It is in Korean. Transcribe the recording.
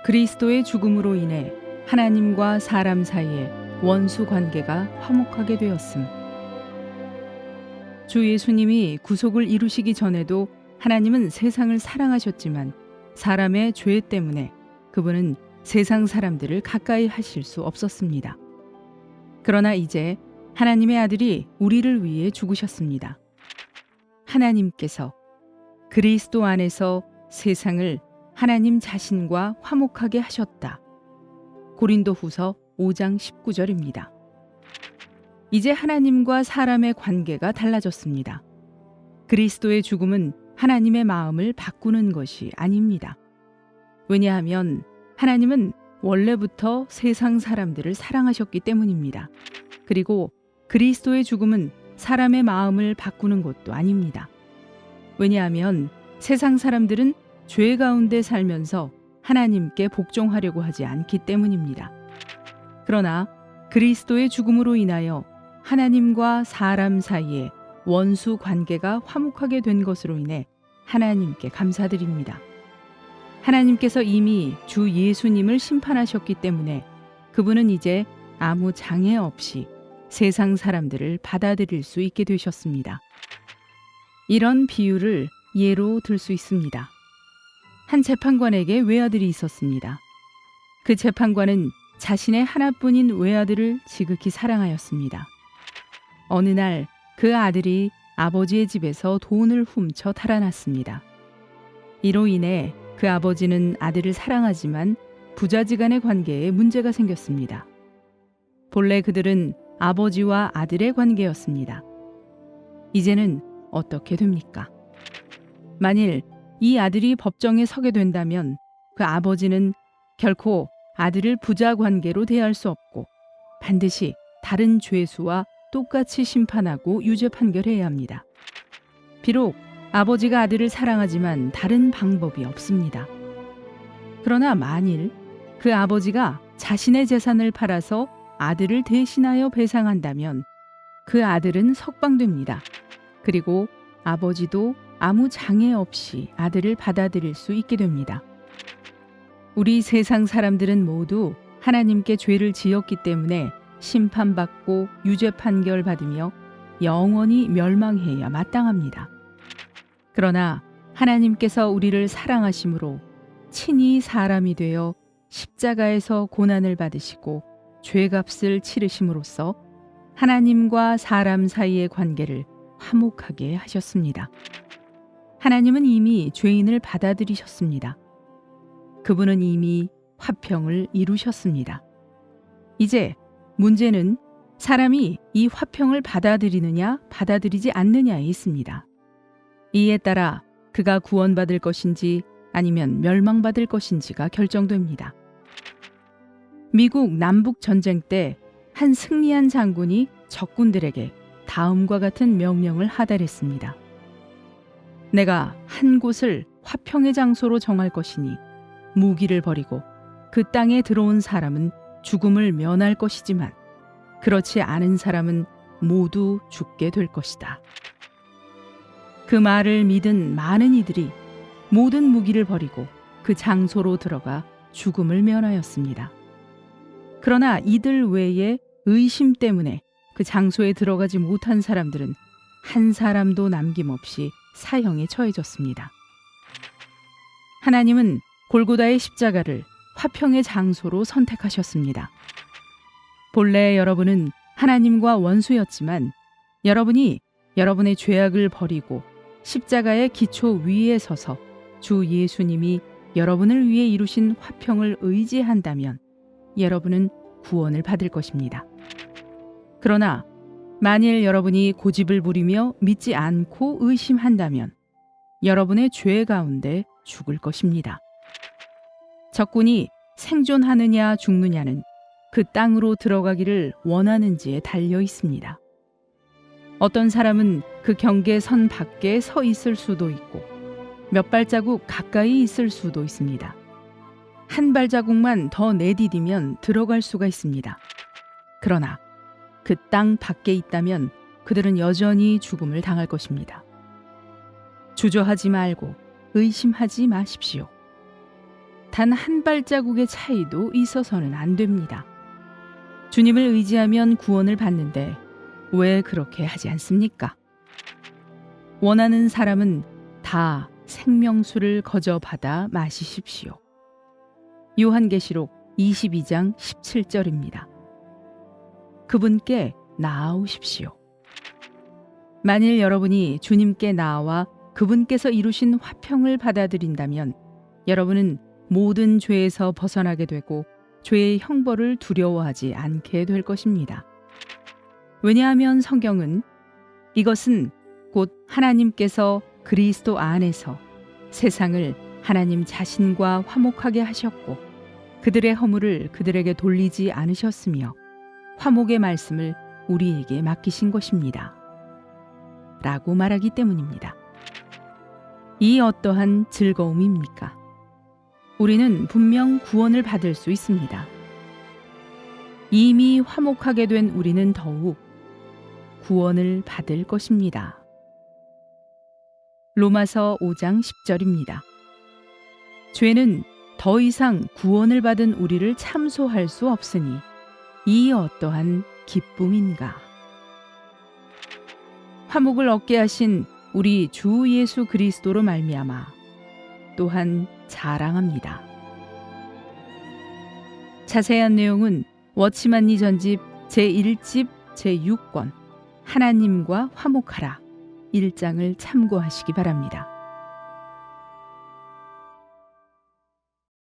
그리스도의 죽음으로 인해 하나님과 사람 사이에 원수 관계가 화목하게 되었음. 주 예수님이 구속을 이루시기 전에도 하나님은 세상을 사랑하셨지만 사람의 죄 때문에 그분은 세상 사람들을 가까이 하실 수 없었습니다. 그러나 이제 하나님의 아들이 우리를 위해 죽으셨습니다. 하나님께서 그리스도 안에서 세상을 하나님 자신과 화목하게 하셨다. 고린도후서 5장 19절입니다. 이제 하나님과 사람의 관계가 달라졌습니다. 그리스도의 죽음은 하나님의 마음을 바꾸는 것이 아닙니다. 왜냐하면 하나님은 원래부터 세상 사람들을 사랑하셨기 때문입니다. 그리고 그리스도의 죽음은 사람의 마음을 바꾸는 것도 아닙니다. 왜냐하면 세상 사람들은 죄 가운데 살면서 하나님께 복종하려고 하지 않기 때문입니다. 그러나 그리스도의 죽음으로 인하여 하나님과 사람 사이에 원수 관계가 화목하게 된 것으로 인해 하나님께 감사드립니다. 하나님께서 이미 주 예수님을 심판하셨기 때문에 그분은 이제 아무 장애 없이 세상 사람들을 받아들일 수 있게 되셨습니다. 이런 비유를 예로 들 수 있습니다. 한 재판관에게 외아들이 있었습니다. 그 재판관은 자신의 하나뿐인 외아들을 지극히 사랑하였습니다. 어느 날 그 아들이 아버지의 집에서 돈을 훔쳐 달아났습니다. 이로 인해 그 아버지는 아들을 사랑하지만 부자지간의 관계에 문제가 생겼습니다. 본래 그들은 아버지와 아들의 관계였습니다. 이제는 어떻게 됩니까? 만일 이 아들이 법정에 서게 된다면 그 아버지는 결코 아들을 부자 관계로 대할 수 없고 반드시 다른 죄수와 똑같이 심판하고 유죄 판결해야 합니다. 비록 아버지가 아들을 사랑하지만 다른 방법이 없습니다. 그러나 만일 그 아버지가 자신의 재산을 팔아서 아들을 대신하여 배상한다면 그 아들은 석방됩니다. 그리고 아버지도 아무 장애 없이 아들을 받아들일 수 있게 됩니다. 우리 세상 사람들은 모두 하나님께 죄를 지었기 때문에 심판받고 유죄 판결 받으며 영원히 멸망해야 마땅합니다. 그러나 하나님께서 우리를 사랑하심으로 친히 사람이 되어 십자가에서 고난을 받으시고 죄값을 치르심으로써 하나님과 사람 사이의 관계를 화목하게 하셨습니다. 하나님은 이미 죄인을 받아들이셨습니다. 그분은 이미 화평을 이루셨습니다. 이제 문제는 사람이 이 화평을 받아들이느냐 받아들이지 않느냐에 있습니다. 이에 따라 그가 구원받을 것인지 아니면 멸망받을 것인지가 결정됩니다. 미국 남북 전쟁 때 한 승리한 장군이 적군들에게 다음과 같은 명령을 하달했습니다. 내가 한 곳을 화평의 장소로 정할 것이니 무기를 버리고 그 땅에 들어온 사람은 죽음을 면할 것이지만 그렇지 않은 사람은 모두 죽게 될 것이다. 그 말을 믿은 많은 이들이 모든 무기를 버리고 그 장소로 들어가 죽음을 면하였습니다. 그러나 이들 외에 의심 때문에 그 장소에 들어가지 못한 사람들은 한 사람도 남김없이 사형에 처해졌습니다. 하나님은 골고다의 십자가를 화평의 장소로 선택하셨습니다. 본래 여러분은 하나님과 원수였지만 여러분이 여러분의 죄악을 버리고 십자가의 기초 위에 서서 주 예수님이 여러분을 위해 이루신 화평을 의지한다면 여러분은 구원을 받을 것입니다. 그러나 만일 여러분이 고집을 부리며 믿지 않고 의심한다면 여러분의 죄 가운데 죽을 것입니다. 적군이 생존하느냐 죽느냐는 그 땅으로 들어가기를 원하는지에 달려 있습니다. 어떤 사람은 그 경계선 밖에 서 있을 수도 있고 몇 발자국 가까이 있을 수도 있습니다. 한 발자국만 더 내디디면 들어갈 수가 있습니다. 그러나 그 땅 밖에 있다면 그들은 여전히 죽음을 당할 것입니다. 주저하지 말고 의심하지 마십시오. 단 한 발자국의 차이도 있어서는 안 됩니다. 주님을 의지하면 구원을 받는데 왜 그렇게 하지 않습니까? 원하는 사람은 다 생명수를 거저 받아 마시십시오. 요한계시록 22장 17절입니다. 그분께 나아오십시오. 만일 여러분이 주님께 나아와 그분께서 이루신 화평을 받아들인다면 여러분은 모든 죄에서 벗어나게 되고 죄의 형벌을 두려워하지 않게 될 것입니다. 왜냐하면 성경은 이것은 곧 하나님께서 그리스도 안에서 세상을 하나님 자신과 화목하게 하셨고 그들의 허물을 그들에게 돌리지 않으셨으며 화목의 말씀을 우리에게 맡기신 것입니다. 라고 말하기 때문입니다. 이 어떠한 즐거움입니까? 우리는 분명 구원을 받을 수 있습니다. 이미 화목하게 된 우리는 더욱 구원을 받을 것입니다. 로마서 5장 10절입니다. 죄는 더 이상 구원을 받은 우리를 참소할 수 없으니 이 어떠한 기쁨인가. 화목을 얻게 하신 우리 주 예수 그리스도로 말미암아 또한 자랑합니다. 자세한 내용은 워치만니 전집 제1집 제6권 하나님과 화목하라 1장을 참고하시기 바랍니다.